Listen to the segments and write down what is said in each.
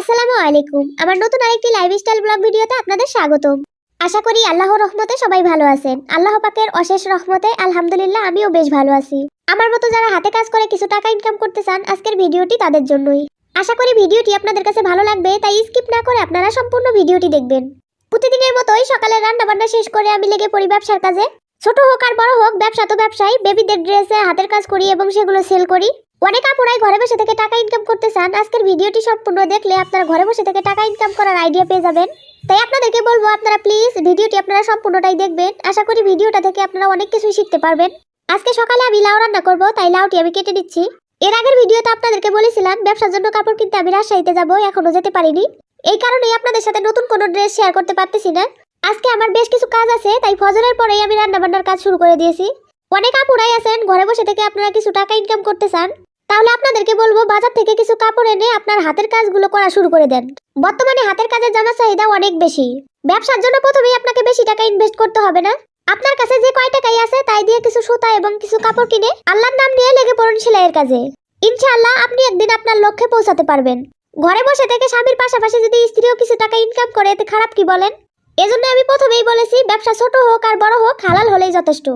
আসসালামু আলাইকুম। আমার নতুন আরেকটি লাইফস্টাইল ব্লগ ভিডিওতে আপনাদের স্বাগতম। আশা করি আল্লাহর রহমতে সবাই ভালো আছেন। আল্লাহ পাকের অশেষ রহমতে আলহামদুলিল্লাহ আমিও বেশ ভালো আছি। আমার মতো যারা হাতে কাজ করে কিছু টাকা ইনকাম করতে চান, আজকের ভিডিওটি তাদের জন্যই। আশা করি ভিডিওটি আপনাদের কাছে ভালো লাগবে, তাই স্কিপ না করে আপনারা সম্পূর্ণ ভিডিওটি দেখবেন। প্রতিদিনের মতোই সকালে রান্না বান্না শেষ করে আমি লেগে পড়ি ব্যবসার কাজে। ছোট হোক আর বড় হোক, ব্যবসা তো ব্যবসায়। বেবিদের ড্রেসে হাতের কাজ করি এবং সেগুলো সেল করি। অনেক আপুরাই ঘরে বসে থেকে টাকা ইনকাম করতে চান। আজকের ভিডিওটি সম্পূর্ণ দেখলে আপনারা ঘরে বসে থেকে টাকা ইনকাম করার আইডিয়া পেয়ে যাবেন। তাই আপনাদেরকে বলবো আপনারা প্লিজ ভিডিওটি আপনারা সম্পূর্ণটাই দেখবেন। আশা করি ভিডিওটা থেকে আপনারা অনেক কিছুই শিখতে পারবেন। আজকে সকালে আমি লাউ রান্না করব, তাই লাউটি আমি কেটে দিচ্ছি। এর আগের ভিডিওতে আপনাদেরকে বলেছিলাম ব্যবসার জন্য কাপড় কিনতে আমি রাজশাহীতে যাব, এখনো যেতে পারিনি। এই কারণেই আপনাদের সাথে নতুন কোনো ড্রেস শেয়ার করতে পারতেছি না। আজকে আমার বেশ কিছু কাজ আছে, তাই ফজরের পরেই আমি রান্না বান্নার কাজ শুরু করে দিয়েছি। অনেক আপুরাই আছেন ঘরে বসে থেকে আপনারা কিছু টাকা ইনকাম করতে চান, তাহলে আপনাদেরকে বলবো বাজার থেকে কিছু কাপড় এনে আপনার হাতের কাজগুলো করা শুরু করে দেন। বর্তমানে হাতের কাজের জামার চাহিদা অনেক বেশি। ব্যবসার জন্য প্রথমেই আপনাকে বেশি টাকা ইনভেস্ট করতে হবে না। আপনার কাছে যে কয় টাকাই আছে তাই দিয়ে কিছু সুতা এবং কিছু কাপড় কিনে আল্লাহর নাম নিয়ে লেগে পড়ুন সেলাইয়ের কাজে। ইনশাআল্লাহ আপনি একদিন আপনার লক্ষ্যে পৌঁছাতে পারবেন। ঘরে বসে থেকে স্বামীর পাশাপাশি যদি স্ত্রীও কিছু টাকা ইনকাম করে, এতে খারাপ কি বলেন? এজন্য আমি প্রথমেই বলেছি ব্যবসা ছোট হোক আর বড় হোক, হালাল হলেই যথেষ্ট।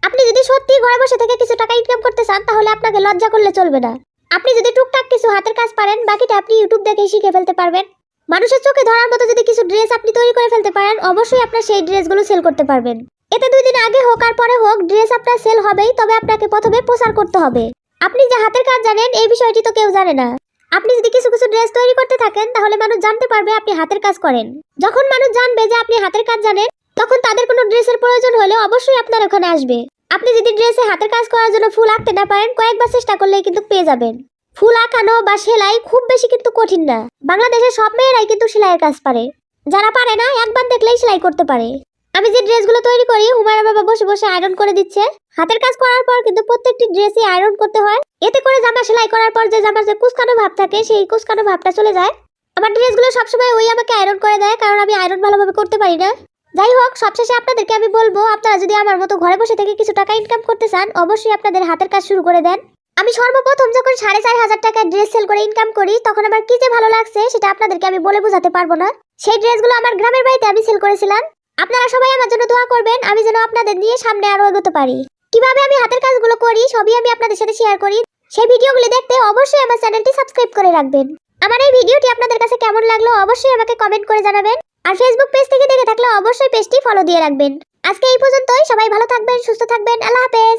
আপনি যদি সত্যি ঘরে বসে থেকে কিছু টাকা ইনকাম করতে চান, তাহলে আপনাকে লজ্জা করলে চলবে না। আপনি যদি টুকটাক কিছু হাতের কাজ পারেন, বাকিটা আপনি ইউটিউব দেখেই শিখে ফেলতে পারবেন। মানুষের চোখে ধরার মতো যদি কিছু ড্রেস আপনি তৈরি করে ফেলতে পারেন, অবশ্যই আপনার সেই ড্রেসগুলো সেল করতে পারবেন। এতে 2 দিন আগে হোক আর পরে হোক ড্রেস আপনার সেল হবেই, তবে আপনাকে প্রথমে প্রচার করতে হবে। আপনি যে হাতের কাজ জানেন এই বিষয়টি তো কেউ জানে না। আপনি যদি কিছু কিছু ড্রেস তৈরি করতে থাকেন, তাহলে মানুষ জানতে পারবে আপনি হাতের কাজ করেন। যখন মানুষ জানবে যে আপনি হাতের কাজ জানেন, তখন তাদের কোনো ড্রেসের প্রয়োজন হলে অবশ্যই আপনার ওখানে আসবে। আপনি যদি ড্রেসে হাতের কাজ করার জন্য ফুল আঁকতে না পারেন, কয়েকবার চেষ্টা করলেই কিন্তু পেয়ে যাবেন। ফুল আঁকানো বা সেলাই খুব বেশি কিন্তু কঠিন না। বাংলাদেশের সব মেয়েরাই কিন্তু সেলাইয়ের কাজ পারে। যারা পারে না একবার দেখলেই সেলাই করতে পারে। আমি যে ড্রেসগুলো তৈরি করি, হুমায়রা বাবা বসে বসে আয়রন করে দিচ্ছে। হাতের কাজ করার পর কিন্তু প্রত্যেকটি ড্রেসই আয়রন করতে হয়। এতে করে জামা সেলাই করার পর যে জামার যে কুচকানো ভাব থাকে, সেই কুচকানো ভাবটা চলে যায়। আমার ড্রেসগুলো সবসময় ওই আমাকে আয়রন করে দেয়, কারণ আমি আয়রন ভালোভাবে করতে পারি না। যাই হোক, সবশেষে আপনাদেরকে আমি বলবো আপনারা যদি আমার মতো ঘরে বসে থেকে কিছু টাকা ইনকাম করতে চান, অবশ্যই আপনাদের হাতের কাজ শুরু করে দেন। আমি সর্বপ্রথম যখন 4,500 টাকার ড্রেস সেল করে ইনকাম করি, তখন আমার কি যে ভালো লাগছে সেটা আপনাদেরকে আমি বলে বোঝাতে পারবো না। সেই ড্রেসগুলো আমার গ্রামের বাড়িতে আমি সেল করেছিলাম। আপনারা সবাই আমার জন্য দোয়া করবেন, আমি যেন আপনাদের নিয়ে সামনে আরো এগোতে পারি। কিভাবে আমি হাতের কাজগুলো করি সবই আমি আপনাদের সাথে শেয়ার করি। সেই ভিডিওগুলো দেখতে অবশ্যই আমার চ্যানেলটি সাবস্ক্রাইব করে রাখবেন। আমার এই ভিডিওটি আপনাদের কাছে কেমন লাগলো অবশ্যই আমাকে কমেন্ট করে জানাবেন। আর ফেসবুক পেজ থেকে দেখে থাকলে অবশ্যই পেজটি ফলো দিয়ে রাখবেন। আজকে এই পর্যন্তই। সবাই ভালো থাকবেন, সুস্থ থাকবেন। আল্লাহ হাফেজ।